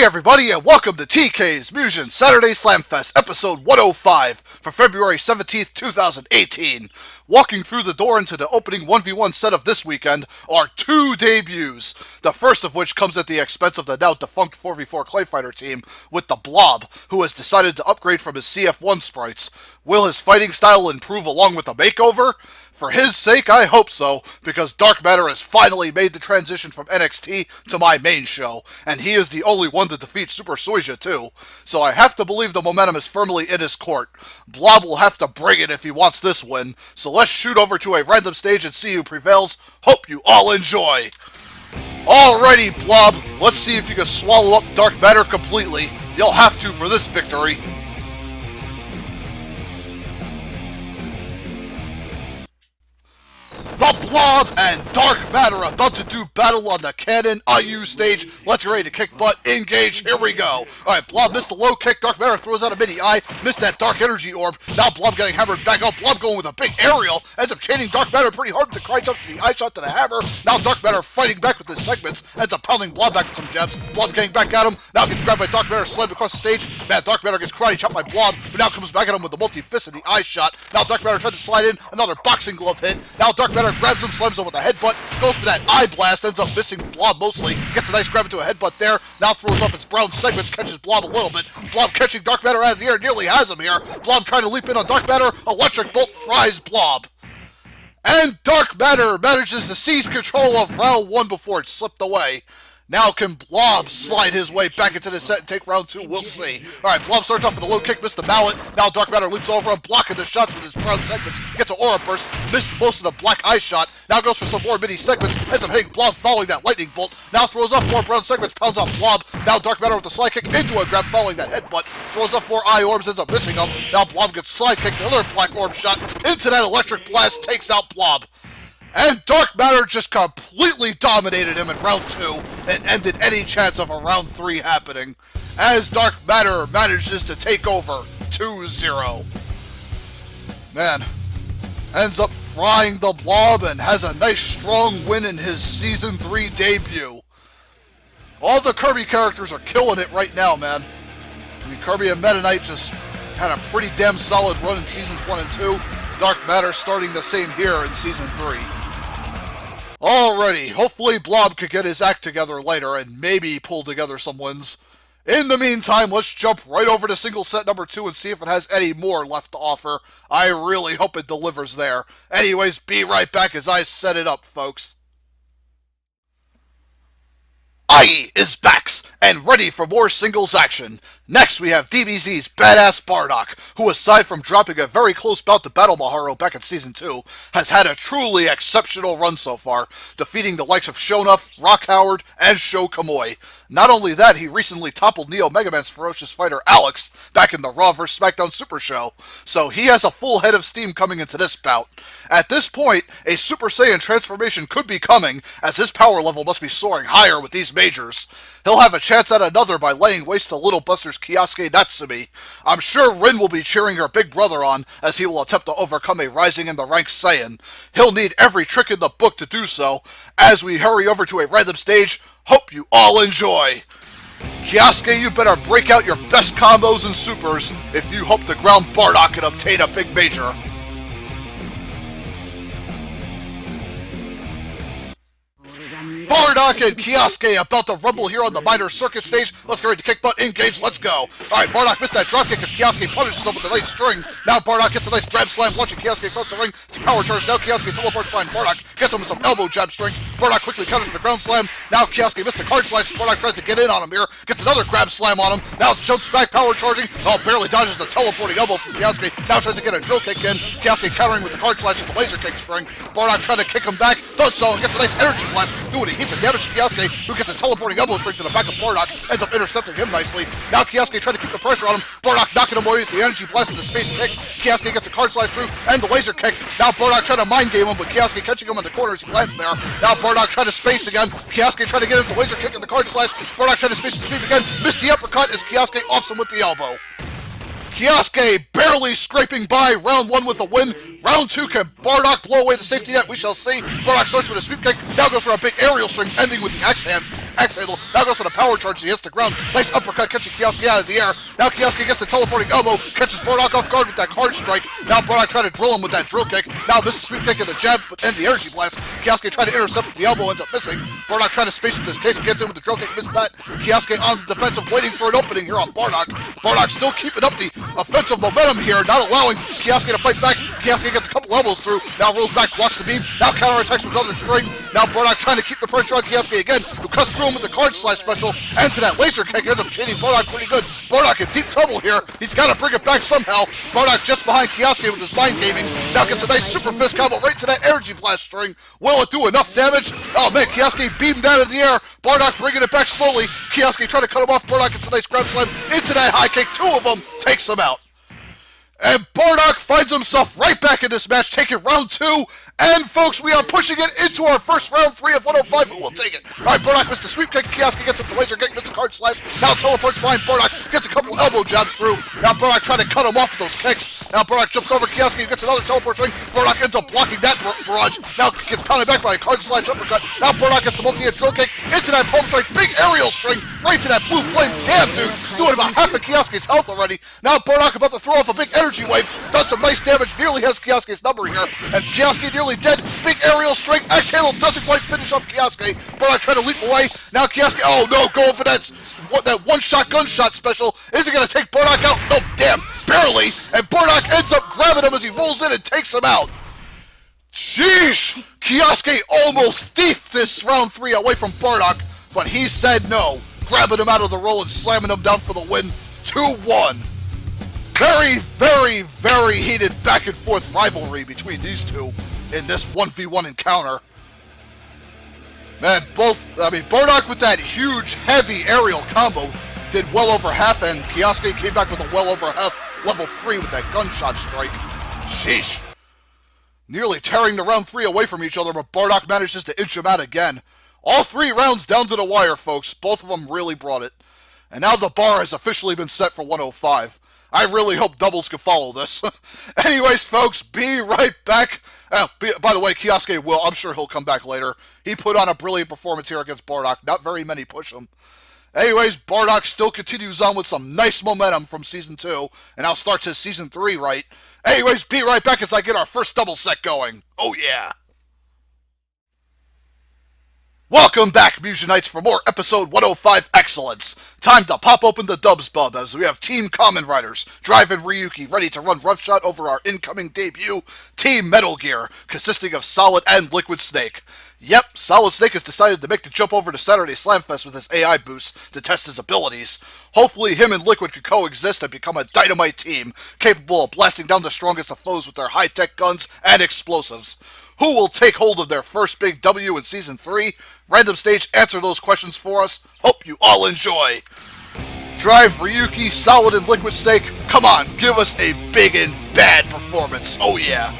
everybody, and welcome to TK's Mugen Saturday Slamfest, episode 105 for February 17th, 2018. Walking through the door into the opening 1v1 set of this weekend are two debuts, the first of which comes at the expense of the now defunct 4v4 Clay Fighter team with the Blob, who has decided to upgrade from his CF1 sprites. Will his fighting style improve along with the makeover? For his sake, I hope so, because Dark Matter has finally made the transition from NXT to my main show, and he is the only one to defeat Super Soja too, so I have to believe the momentum is firmly in his court. Blob will have to bring it if he wants this win, so let's shoot over to a random stage and see who prevails. Hope you all enjoy! Alrighty, Blob, let's see if you can swallow up Dark Matter completely. You'll have to for this victory. The Blob and Dark Matter about to do battle on the Kamen IU stage. Let's get ready to kick butt. Engage. Here we go. Alright, Blob missed the low kick. Dark Matter throws out a mini eye. Missed that dark energy orb. Now Blob getting hammered back up. Blob going with a big aerial. Ends up chaining Dark Matter pretty hard with the crunch up to the eye shot to the hammer. Now Dark Matter fighting back with his segments. Ends up pounding Blob back with some gems. Blob getting back at him. Now gets grabbed by Dark Matter, slammed across the stage. Man, Dark Matter gets karate chopped by Blob, but now comes back at him with the multi-fist and the eye shot. Now Dark Matter tries to slide in. Another boxing glove hit. Now Dark Matter grabs him, slams him with a headbutt, goes for that eye blast, ends up missing Blob mostly, gets a nice grab into a headbutt there, now throws off his brown segments, catches Blob a little bit, Blob catching Dark Matter out of the air, nearly has him here, Blob trying to leap in on Dark Matter, electric bolt fries Blob. And Dark Matter manages to seize control of round one before it slipped away. Now can Blob slide his way back into the set and take round two? We'll see. Alright, Blob starts off with a low kick, missed the mallet. Now Dark Matter leaps over him, blocking the shots with his brown segments. Gets an aura burst, missed most of the black eye shot. Now goes for some more mini segments, ends up hitting Blob following that lightning bolt. Now throws off more brown segments, pounds off Blob. Now Dark Matter with a slide kick into a grab following that headbutt. Throws off more eye orbs, ends up missing them. Now Blob gets slide kicked, another black orb shot into that electric blast, takes out Blob. And Dark Matter just completely dominated him in round two and ended any chance of a round three happening, as Dark Matter manages to take over 2-0. Man, ends up frying the Blob and has a nice strong win in his Season 3 debut. All the Kirby characters are killing it right now, man. I mean, Kirby and Meta Knight just had a pretty damn solid run in Seasons 1 and 2. Dark Matter starting the same here in Season 3. Alrighty, hopefully Blob could get his act together later and maybe pull together some wins. In the meantime, let's jump right over to single set number 2 and see if it has any more left to offer. I really hope it delivers there. Anyways, be right back as I set it up, folks. IE is back and ready for more singles action. Next, we have DBZ's badass Bardock, who aside from dropping a very close bout to Battle Maharo back in Season 2, has had a truly exceptional run so far, defeating the likes of Shonuff, Rock Howard, and Sho Kamui. Not only that, he recently toppled Neo Mega Man's ferocious fighter Alex back in the Raw vs. SmackDown Super Show, so he has a full head of steam coming into this bout. At this point, a Super Saiyan transformation could be coming, as his power level must be soaring higher with these majors. He'll have a chance at another by laying waste to Little Buster's Kiosk Natsumi. I'm sure Rin will be cheering her big brother on, as he will attempt to overcome a rising in the ranks Saiyan. He'll need every trick in the book to do so. As we hurry over to a random stage, hope you all enjoy! Kiosk, you better break out your best combos and supers if you hope to ground Bardock and obtain a big major. Bardock and Kiosk about to rumble here on the minor circuit stage. Let's get ready to kick butt, engage, let's go. Alright, Bardock missed that dropkick as Kiosk punishes him with a nice string. Now Bardock gets a nice grab slam, launching Kiosk across the ring. It's power charge. Now Kiosk teleports behind Bardock, gets him with some elbow jab strings. Bardock quickly counters with a ground slam. Now Kiosk missed a card slash. Bardock tries to get in on him here, gets another grab slam on him. Now jumps back, power charging. Oh, barely dodges the teleporting elbow from Kiosk. Now tries to get a drill kick in. Kiosk countering with the card slash and the laser kick string. Bardock trying to kick him back, does so, and gets a nice energy blast, doing a heap of damage to Kiosk, who gets a teleporting elbow string to the back of Bardock, ends up intercepting him nicely. Now Kiosk trying to keep the pressure on him. Bardock knocking him away with the energy blast with the space kicks. Kiosk gets a card slash through and the laser kick. Now Bardock trying to mind game him, but Kiosk catching him in the corner as he lands there. Now Bardock trying to space again. Kiosk trying to get him the laser kick and the card slash. Bardock trying to space the sweep again. Missed the uppercut as Kiosk offs him with the elbow. Kiosk barely scraping by round one with a win. Round two, can Bardock blow away the safety net? We shall see. Bardock starts with a sweep kick, now goes for a big aerial string, ending with the axe hand. Axe handle. Now goes for the power charge. He hits the ground. Nice uppercut catching Kiosk out of the air. Now Kiosk gets the teleporting elbow. Catches Bardock off guard with that hard strike. Now Bardock trying to drill him with that drill kick. Now misses the sweep kick and the jab and the energy blast. Kiosk trying to intercept with the elbow, ends up missing. Bardock trying to space with his case, gets in with the drill kick, misses that. Kiosk on the defensive, waiting for an opening here on Bardock. Bardock still keeping up the offensive momentum here, not allowing Kiosk to fight back. Kiosk gets a couple elbows through. Now rolls back, blocks the beam. Now counterattacks with another string. Now Bardock trying to keep the pressure on Kiosk again, who cuts through him with the card slash special. Ends to that laser kick, ends up chaining Bardock pretty good. Bardock in deep trouble here. He's got to bring it back somehow. Bardock just behind Kiosk with his mind gaming. Now gets a nice super fist combo right to that energy blast string. Will it do enough damage? Oh man, Kiosk beamed out of the air. Bardock bringing it back slowly. Kiosk trying to cut him off. Bardock gets a nice grab slam into that high kick. Two of them takes him out. And Bardock finds himself right back in this match, taking round 2. And folks, we are pushing it into our first round 3 of 105. Who will take it? Alright, Bardock missed the sweep kick. Kiosk gets up the laser kick, missed the card slash. Now teleports behind Bardock, gets a couple elbow jabs through. Now Bardock trying to cut him off with those kicks. Now Bardock jumps over Kiosk and gets another teleport string. Bardock ends up blocking that barrage. Now gets pounded back by a card slash uppercut. Now Bardock gets the multi-hit drill kick into that palm strike. Big aerial string right to that blue flame. Damn, dude. Doing about half of Kiosk's health already. Now Bardock about to throw off a big energy wave. Does some nice damage. Nearly has Kiosk's number here. And Kiosk nearly dead. Big aerial strike. Axe handle doesn't quite finish off Kiosk. Bardock trying to leap away. Now Kiosk. Oh no, going for that one-shot gunshot special. Is it going to take Bardock out? No, damn. Barely. And Bardock ends up grabbing him as he rolls in and takes him out. Sheesh. Kiosk almost thiefed this round 3 away from Bardock, but he said no. Grabbing him out of the roll and slamming him down for the win. 2-1. Very, very, very heated back and forth rivalry between these two in this 1v1 encounter. Man, Bardock with that huge, heavy aerial combo did well over half, and Kiosk came back with a well over half level 3 with that gunshot strike. Sheesh. Nearly tearing the round 3 away from each other, but Bardock manages to inch him out again. All 3 rounds down to the wire, folks. Both of them really brought it. And now the bar has officially been set for 105. I really hope doubles can follow this. Anyways, folks, be right back. By the way, Kiosk will. I'm sure he'll come back later. He put on a brilliant performance here against Bardock. Not very many push him. Anyways, Bardock still continues on with some nice momentum from Season 2. And now starts his Season 3, right? Anyways, be right back as I get our first double set going. Oh, yeah. Welcome back, Mugenites, for more episode 105 excellence. Time to pop open the dubs bub as we have Team Kamen Riders, Drive and Ryuki ready to run roughshod over our incoming debut, Team Metal Gear, consisting of Solid and Liquid Snake. Yep, Solid Snake has decided to make the jump over to Saturday Slamfest with his AI boost to test his abilities. Hopefully him and Liquid could coexist and become a dynamite team, capable of blasting down the strongest of foes with their high-tech guns and explosives. Who will take hold of their first big W in Season 3? Random Stage answer those questions for us. Hope you all enjoy. Drive, Ryuki, Solid, and Liquid Snake, come on, give us a big and bad performance. Oh yeah.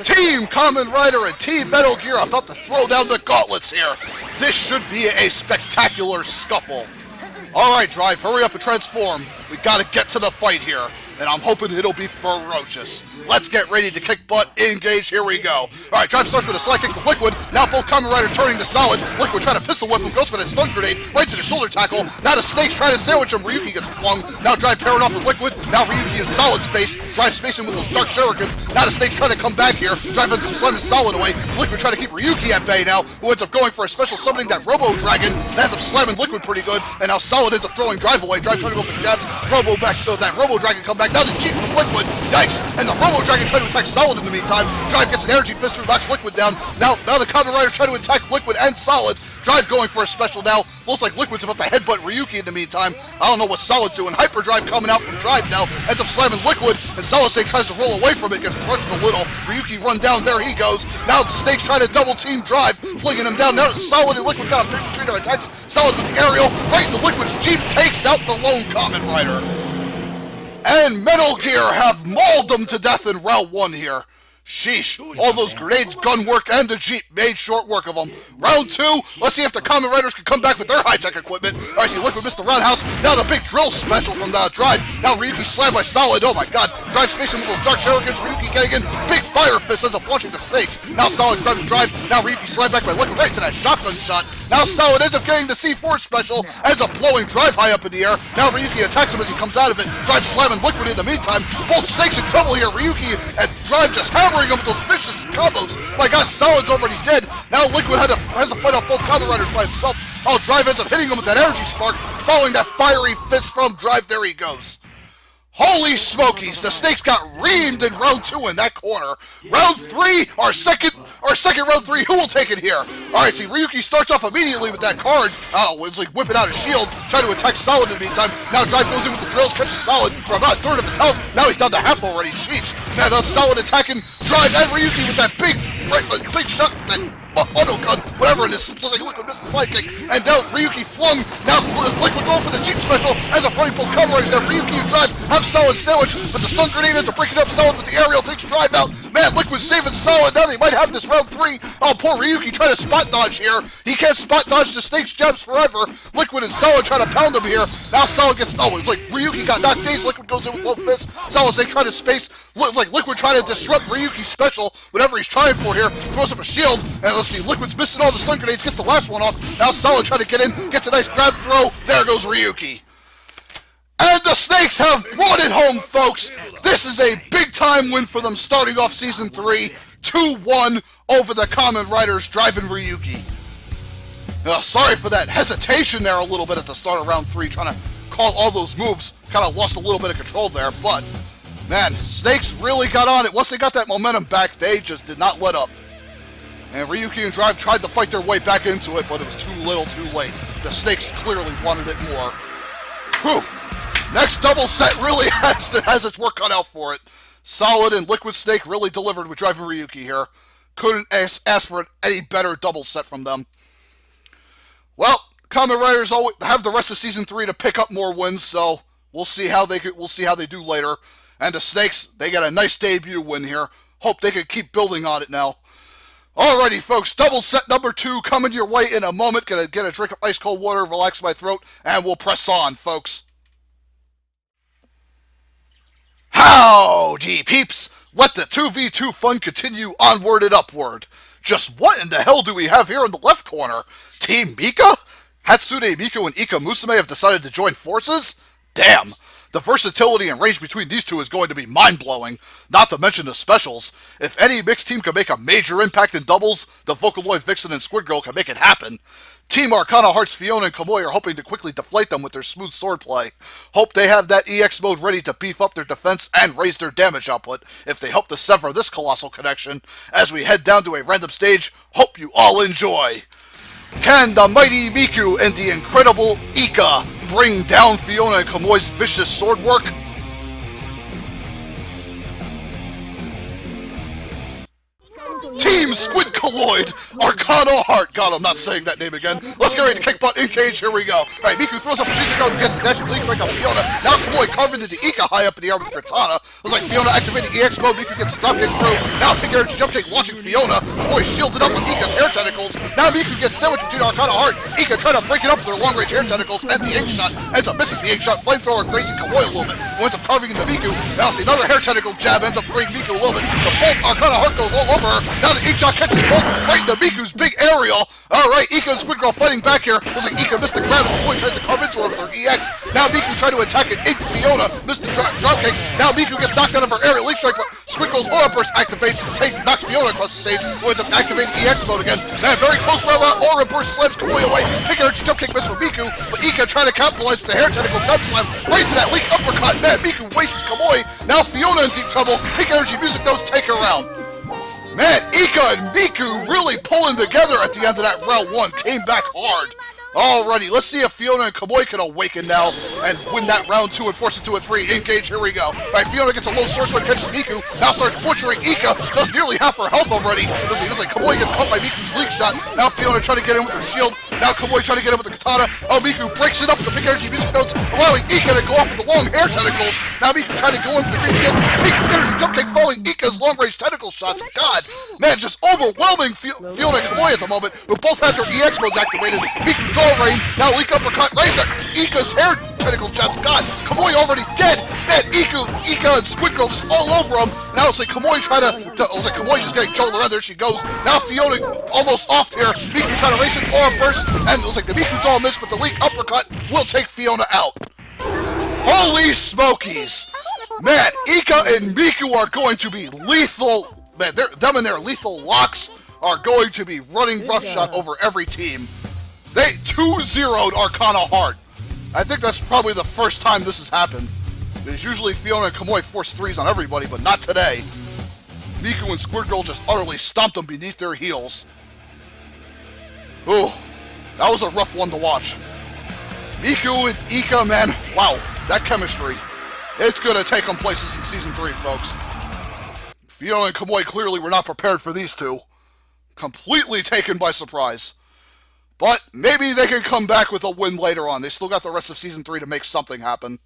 Team Kamen Rider and Team Metal Gear are about to throw down the gauntlets here. This should be a spectacular scuffle. Alright, Drive, hurry up and transform. We gotta get to the fight here, and I'm hoping it'll be ferocious. Let's get ready to kick butt, engage, here we go. Alright, Drive starts with a slide kick to Liquid, now both Kamen Rider turning to Solid. Liquid trying to pistol whip him, goes for the stun grenade, right to the shoulder tackle. Now the Snake's trying to sandwich him, Ryuki gets flung. Now Drive pairing off with Liquid, now Ryuki in Solid's face. Drive spacing with those dark shurikens. Now the Snake's trying to come back here. Drive ends up slamming Solid away. Liquid trying to keep Ryuki at bay now, who ends up going for a special summoning that Robo Dragon. That ends up slamming Liquid pretty good, and now Solid ends up throwing Drive away. Drive trying to go for jabs. That Robo Dragon come back. Now the Jeep from Liquid. Yikes! And the Robo Dragon trying to attack Solid in the meantime. Drive gets an energy fist through, knocks Liquid down. Now the Kamen Rider trying to attack Liquid and Solid. Drive going for a special now. Looks like Liquid's about to headbutt Ryuki in the meantime. I don't know what Solid's doing. Hyperdrive coming out from Drive now. Ends up slamming Liquid, and Solid Snake tries to roll away from it. Gets crushed a little. Ryuki run down. There he goes. Now Snake's trying to double team Drive, flinging him down. Now Solid and Liquid got a big between their attacks. Solid with the aerial. Right into Liquid's Jeep. Takes out the lone Kamen Rider. And Metal Gear have mauled them to death in round 1 here. Sheesh, all those grenades, gun work, and the Jeep made short work of them. Round 2, let's see if the Kamen Riders can come back with their high-tech equipment. Alright, see, Liquid missed the roundhouse. Now the big drill special from the Drive. Now Ryuki slammed by Solid. Oh my god. Drive spacing with those dark shurikens. Ryuki getting in. Big fire fist ends up launching the snakes. Now Solid grabs Drive. Now Ryuki slammed back by Liquid right to that shotgun shot. Now Solid ends up getting the C4 special. Ends up blowing Drive high up in the air. Now Ryuki attacks him as he comes out of it. Drive slamming Liquid in the meantime. Both snakes in trouble here. Ryuki and Drive just hammering him with those vicious combos. My god, Solid's already dead. Now Liquid has to fight off both Kamen Riders by himself. Oh, Drive ends up hitting him with that energy spark, following that fiery fist from Drive. There he goes. Holy smokies, the snakes got reamed in round 2 in that corner. Round 3, our second round 3, who will take it here? Alright, see, Ryuki starts off immediately with that card. Oh, it's like whipping out his shield, trying to attack Solid in the meantime. Now Drive goes in with the drills, catches Solid for about a third of his health. Now he's down to half already, sheesh. Now that's Solid attacking Drive and Ryuki with that big shot, that auto gun, whatever it is. Looks like Liquid missed the fly kick, and now Ryuki flung. Now Liquid going for the Jeep special, ends up running both Kamen Riders. Now Ryuki and Drive have Solid sandwich, but the stun grenade ends up breaking up Solid with the aerial, takes Drive out. Man, Liquid's saving Solid. Now they might have this round 3. Oh, poor Ryuki trying to spot dodge here. He can't spot dodge the snake's jabs forever. Liquid and Solid trying to pound him here. Now Solid gets, oh, it's like Ryuki got knocked dazed. Liquid goes in with low fist. Solid's like trying to space, like Liquid trying to disrupt Ryuki's special, whatever he's trying for here. Throws up a shield, and let's see, Liquid's missing all the stun grenades, gets the last one off. Now Solid trying to get in, gets a nice grab throw. There goes Ryuki. And the Snakes have brought it home, folks. This is a big-time win for them starting off Season 3. 2-1 over the Kamen Riders, driving Ryuki. Sorry for that hesitation there a little bit at the start of round 3, trying to call all those moves. Kind of lost a little bit of control there, but, man, Snakes really got on it. Once they got that momentum back, they just did not let up. And Ryuki and Drive tried to fight their way back into it, but it was too little too late. The Snakes clearly wanted it more. Whew. Next double set really has its work cut out for it. Solid and Liquid Snake really delivered with Drive and Ryuki here. Couldn't ask for any better double set from them. Well, Kamen Riders have the rest of Season 3 to pick up more wins, so we'll see how they do later. And the Snakes, they got a nice debut win here. Hope they can keep building on it now. Alrighty, folks, double set number 2 coming your way in a moment. Gonna get a drink of ice cold water, relax my throat, and we'll press on, folks. Howdy, peeps! Let the 2v2 fun continue onward and upward. Just what in the hell do we have here in the left corner? Team Mika? Hatsune Miku and Ika Musume have decided to join forces? Damn! The versatility and range between these two is going to be mind-blowing, not to mention the specials. If any mixed team can make a major impact in doubles, the Vocaloid Vixen and Squid Girl can make it happen. Team Arcana Hearts Fiona and Kamui are hoping to quickly deflate them with their smooth swordplay. Hope they have that EX mode ready to beef up their defense and raise their damage output if they hope to sever this colossal connection. As we head down to a random stage, hope you all enjoy. Can the mighty Miku and the incredible Ika bring down Fiona and Kamui's vicious sword work? Team Squid Colloid! Arcana Heart! God, I'm not saying that name again. Let's get ready to kick butt in cage, here we go. Alright, Miku throws up a music note and gets the dashing bleed strike on Fiona. Now Kamui carving into Ika high up in the air with Katana. Looks like Fiona activating EX mode, Miku gets the drop kick through. Now Pika jump kick launching Fiona. Kamui shielded up with Ika's hair tentacles. Now Miku gets sandwiched between Arcana Heart. Ika trying to break it up with their long range hair tentacles, and the ink shot ends up missing the ink shot, flamethrower grazing Kamui a little bit. Who ends up carving into Miku. Now see another hair tentacle jab ends up freeing Miku a little bit. But both Arcana Heart goes all over her. Now the ink shot catches both right into Miku's big aerial. Alright, Ika and Squid Girl fighting back here. Looks like Ika missed the grab as Kamui tries to carve into her with her EX. Now Miku trying to attack and ink Fiona. Missed the drop kick. Now Miku gets knocked out of her aerial leak strike, but Squid Girl's Aura Burst activates and knocks Fiona across the stage, who ends up activating EX mode again. Man, very close round. Aura Burst slams Kamui away. Pika jump kick miss from Miku, but Ika trying to capitalize with the hair tentacle gun slam right to that leak uppercut. Man, Miku wastes Kamui. Now Fiona in deep trouble. Pika Energy music notes take her out. Man, Ika and Miku really pulling together at the end of that round 1. Came back hard. Alrighty, let's see if Fiona and Kamui can awaken now and win that round 2 and force it to a 3. Engage, here we go. Alright, Fiona gets a low sword swing, catches Miku. Now starts butchering Ika. Does nearly half her health already. Looks like Kamui gets caught by Miku's leak shot. Now Fiona trying to get in with her shield. Now Kamui trying to get him with the katana. Oh, Miku breaks it up with the pink energy music notes, allowing Ika to go off with the long hair tentacles. Now Miku trying to go in with the green shield. Pink energy jump kick following Ika's long-range tentacle shots. God, man, just overwhelming Fiona and Kamui at the moment, who both have their EX modes activated. Miku door rain. Now leak uppercut right into Ika's hair tentacle shots. God, Kamui already dead. Man, Ika and Squid Girl just all over him. Now it's like Kamui trying to it was like Kamui just getting juggled around. There she goes. Now Fiona almost off here. Miku trying to race it, aura burst, and it was like the Miku's all missed, but the leak uppercut will take Fiona out. Holy smokies! Man, Ika and Miku are going to be lethal. Man, them and their lethal locks are going to be running roughshod over every team. They 2-0'd Arcana hard. I think that's probably the first time this has happened. There's usually Fiona and Kamui force threes on everybody, but not today. Miku and Squid Girl just utterly stomped them beneath their heels. Ooh, that was a rough one to watch. Miku and Ika, man, wow, that chemistry. It's gonna take them places in Season 3, folks. Fiona and Kamui clearly were not prepared for these two. Completely taken by surprise. But maybe they can come back with a win later on. They still got the rest of Season 3 to make something happen.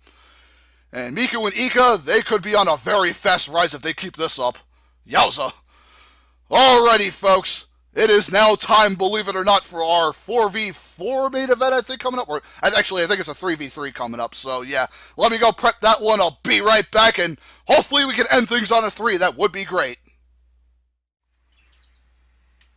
And Miku and Ika, they could be on a very fast rise if they keep this up. Yowza. Alrighty, folks. It is now time, believe it or not, for our 4v4 main event, I think, coming up. Or actually, I think it's a 3v3 coming up. So, yeah. Let me go prep that one. I'll be right back. And hopefully we can end things on a 3. That would be great.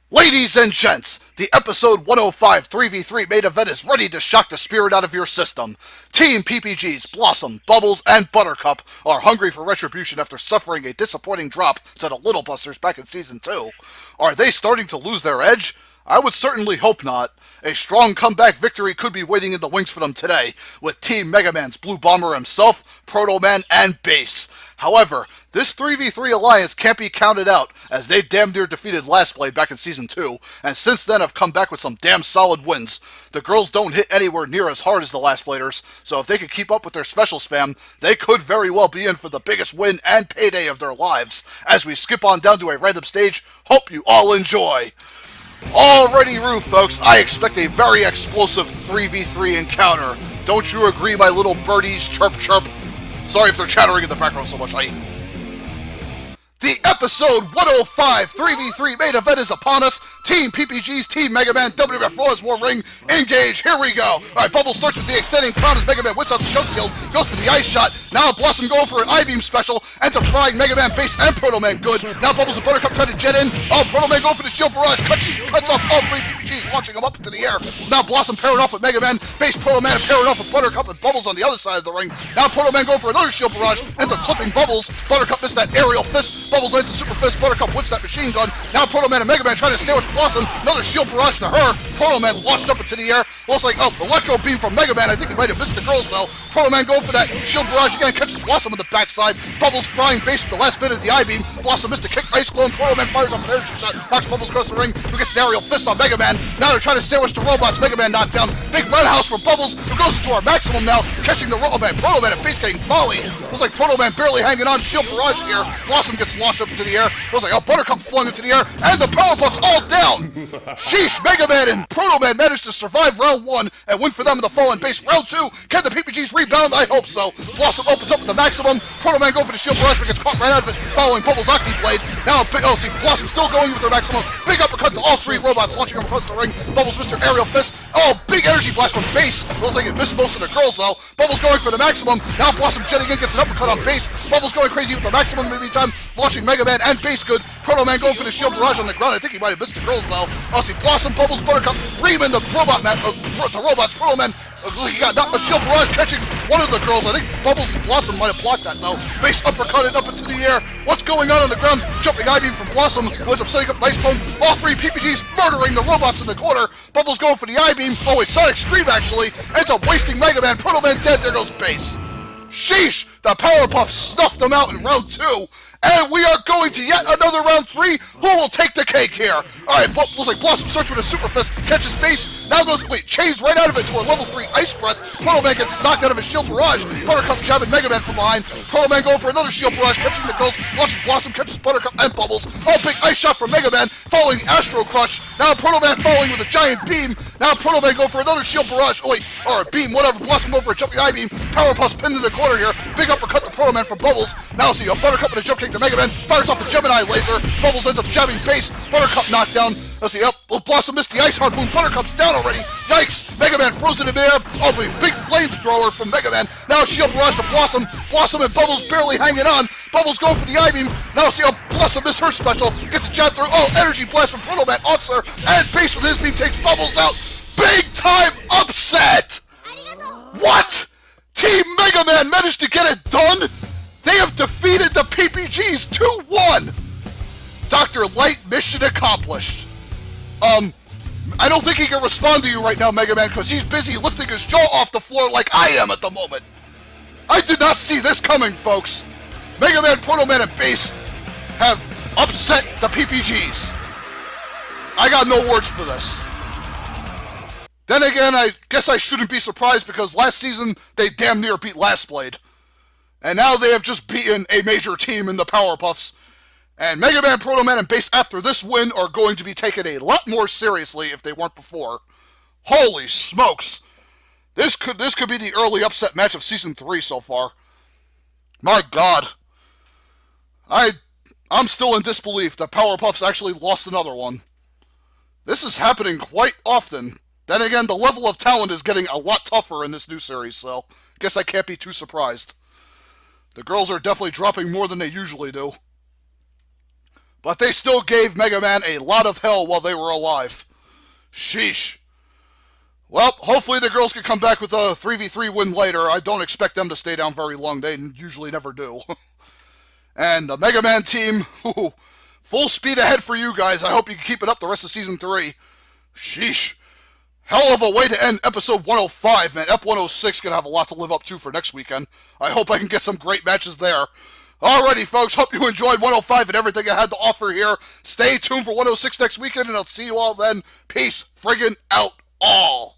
Ladies and gents, the episode 105 3v3 main event is ready to shock the spirit out of your system. Team PPGs, Blossom, Bubbles, and Buttercup are hungry for retribution after suffering a disappointing drop to the Little Busters back in Season 2. Are they starting to lose their edge? I would certainly hope not. A strong comeback victory could be waiting in the wings for them today, with Team Mega Man's Blue Bomber himself, Proto Man, and Bass. However, this 3v3 alliance can't be counted out, as they damn near defeated Last Blade back in Season 2, and since then have come back with some damn solid wins. The girls don't hit anywhere near as hard as the Last Bladers, so if they can keep up with their special spam, they could very well be in for the biggest win and payday of their lives. As we skip on down to a random stage, hope you all enjoy! Already, Roof, folks, I expect a very explosive 3v3 encounter. Don't you agree, my little birdies? Chirp, chirp. Sorry if they're chattering in the background so much. The episode 105 3v3 main event is upon us. Team PPG's Team Mega Man WWF Raw is War Ring. Engage. Here we go. Alright, Bubbles starts with the extending crown as Mega Man whips out the choke shield. Goes for the ice shot. Now Blossom going for an I-beam special. Ends up frying Mega Man Bass and Proto Man good. Now Bubbles and Buttercup try to jet in. Oh, Proto Man going for the shield barrage. Cuts off all three PPGs, launching them up into the air. Now Blossom pairing off with Mega Man. Bass, Proto Man pairing off with Buttercup and Bubbles on the other side of the ring. Now Proto Man going for another shield barrage. Ends up clipping Bubbles. Buttercup missed that aerial fist. Bubbles lands a super fist. Buttercup whips that machine gun. Now Proto Man and Mega Man trying to sandwich Blossom. Another shield barrage to her. Proto Man launched up into the air. Looks like, oh, electro beam from Mega Man. I think he might have missed the girls though. Proto Man going for that shield barrage again. Catches Blossom on the backside. Bubbles frying Bass with the last bit of the I-beam. Blossom missed a kick. Ice Glow. Proto Man fires off an energy shot. Knocks Bubbles across the ring. Who gets an aerial fist on Mega Man. Now they're trying to sandwich the robots. Mega Man knocked down. Big roundhouse for Bubbles, who goes into our maximum now. Catching the Proto Man and Bass getting volleyed. Looks like Proto Man barely hanging on. Shield barrage here. Blossom gets launched up into the air. Looks like, oh, Buttercup flung into the air. And the Powerpuffs all down. Sheesh, Mega Man and Proto Man managed to survive round 1 and win for them in the fallen base. Round 2, can the PPGs rebound? I hope so. Blossom opens up with the maximum. Proto Man going for the shield barrage, but gets caught right out of it, following Bubbles' Octi Blade. Now, see, Blossom still going with her maximum. Big uppercut to all three robots, launching them across the ring. Bubbles missed her aerial fist. Oh, big energy blast from Bass. Looks like it missed most of the girls, though. Bubbles going for the maximum. Now Blossom jetting in, gets an uppercut on Bass. Bubbles going crazy with the maximum in the meantime, launching Mega Man and Bass good. Proto Man going for the shield barrage on the ground. I think he might have missed the girls, though. Oh, see, Blossom, Bubbles, Buttercup, reaming the robot man, the robots. Proto Man, he got knocked the shield barrage, catching one of the girls. I think Bubbles and Blossom might have blocked that, though. Bass uppercutted up into the air. What's going on the ground? Jumping I-beam from Blossom, who ends up setting up an ice clone. All three PPGs murdering the robots in the corner. Bubbles going for the I-beam. Oh, it's Sonic Scream, actually. Ends up wasting Mega Man. Proto Man dead. There goes Bass. Sheesh! The Powerpuff snuffed them out in round 2. And we are going to yet another round 3. Who will take the cake here? Alright, looks like Blossom starts with a super fist, catches Bass, now goes, chains right out of it to a level 3 ice breath. Proto Man gets knocked out of his shield barrage. Buttercup jabbing Mega Man from behind. Proto Man going for another shield barrage, catching the girls, launching Blossom, catches Buttercup and Bubbles. Oh, big ice shot from Mega Man, following Astro Crush. Now Proto Man following with a giant beam. Now Proto Man go for another shield barrage. Oh wait, or a beam, whatever. Blossom go for a jumping eye beam. Powerpuff's pinned in the corner here. Big uppercut to Proto Man from Bubbles. Now see a Buttercup with a jump kick to Mega Man. Fires off the Gemini laser. Bubbles ends up jabbing base. Buttercup knocked down. Let's see, Blossom missed the ice harpoon. Buttercup's down already. Yikes! Mega Man frozen in midair. Oh, a big flamethrower from Mega Man. Now shield barrage to Blossom. Blossom and Bubbles barely hanging on. Bubbles going for the eye beam. Now see how Blossom missed her special. Gets a jab through. Oh, energy blast from Proto Man. Officer and base with his beam takes Bubbles out. Big time upset! What? Team Mega Man managed to get it done? They have defeated the PPGs 2-1. Dr. Light, mission accomplished. I don't think he can respond to you right now, Mega Man, because he's busy lifting his jaw off the floor like I am at the moment. I did not see this coming, folks. Mega Man, Proto Man, and Base have upset the PPGs. I got no words for this. Then again, I guess I shouldn't be surprised because last season they damn near beat Last Blade. And now they have just beaten a major team in the Powerpuffs. And Mega Man, Proto Man, and Base after this win are going to be taken a lot more seriously if they weren't before. Holy smokes! This could be the early upset match of Season 3 so far. My God. I'm still in disbelief that Powerpuffs actually lost another one. This is happening quite often. Then again, the level of talent is getting a lot tougher in this new series, so guess I can't be too surprised. The girls are definitely dropping more than they usually do. But they still gave Mega Man a lot of hell while they were alive. Sheesh. Well, hopefully the girls can come back with a 3v3 win later. I don't expect them to stay down very long. They usually never do. And the Mega Man team, full speed ahead for you guys. I hope you can keep it up the rest of Season 3. Sheesh. Hell of a way to end episode 105, man. Ep 106 gonna have a lot to live up to for next weekend. I hope I can get some great matches there. Alrighty, folks. Hope you enjoyed 105 and everything I had to offer here. Stay tuned for 106 next weekend, and I'll see you all then. Peace friggin' out all.